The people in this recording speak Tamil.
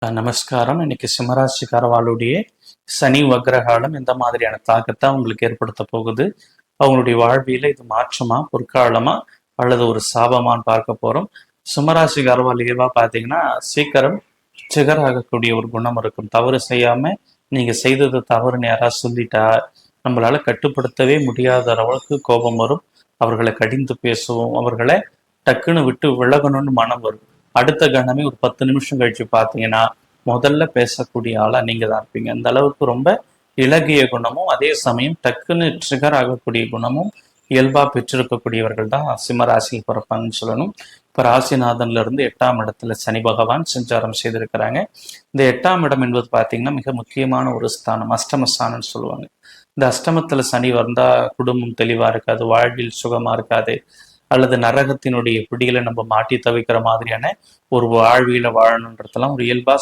நமஸ்காரம். இன்னைக்கு சிம்மராசிக்காரவாளுடைய சனி வக்ரகாலம் எந்த மாதிரியான தாக்கத்தை அவங்களுக்கு ஏற்படுத்த போகுது, அவங்களுடைய வாழ்வியல இது மாற்றமா, பொற்காலமா, அல்லது ஒரு சாபமான்னு பார்க்க போறோம். சிம்மராசிக்காரவாள் இயல்பா பார்த்தீங்கன்னா சீக்கிரம் ட்ரிகர் ஆகக்கூடிய ஒரு குணம் இருக்கும். தவறு செய்யாம நீங்க செய்தது தவறுன்னு யாராவது சொல்லிட்டா நம்மளால கட்டுப்படுத்தவே முடியாத அளவுக்கு கோபம் வரும். அவர்களை கடிந்து பேசுவோம், அவர்களை டக்குன்னு விட்டு விலகணும்னு மனம் வரும். அடுத்த கணமே ஒரு 10 நிமிஷம் கழிச்சு பார்த்தீங்கன்னா முதல்ல பேசக்கூடிய ஆளா நீங்க தான் இருப்பீங்க. அந்த அளவுக்கு ரொம்ப இளகிய குணமும் அதே சமயம் டக்குன்னு ட்ரிகர் ஆகக்கூடிய குணமும் இயல்பா பெற்றிருக்கக்கூடியவர்கள் தான் சிம்ம ராசியில் பிறப்பாங்கன்னு சொல்லணும். இப்ப ராசிநாதன்ல இருந்து 8ஆம் இடத்துல சனி பகவான் சஞ்சாரம் செய்திருக்கிறாங்க. இந்த 8ஆம் இடம் என்பது பார்த்தீங்கன்னா மிக முக்கியமான ஒரு ஸ்தானம், அஷ்டமஸ்தானம்னு சொல்லுவாங்க. இந்த அஷ்டமத்துல சனி வந்தா குடும்பம் தெளிவா இருக்காது, வாழ்வில் சுகமா இருக்காது, அல்லது நரகத்தினுடைய பிடியில நம்ம மாட்டி தவிக்கிற மாதிரியான ஒரு வாழ்வியல வாழணுன்றதெல்லாம் ஒரு இயல்பா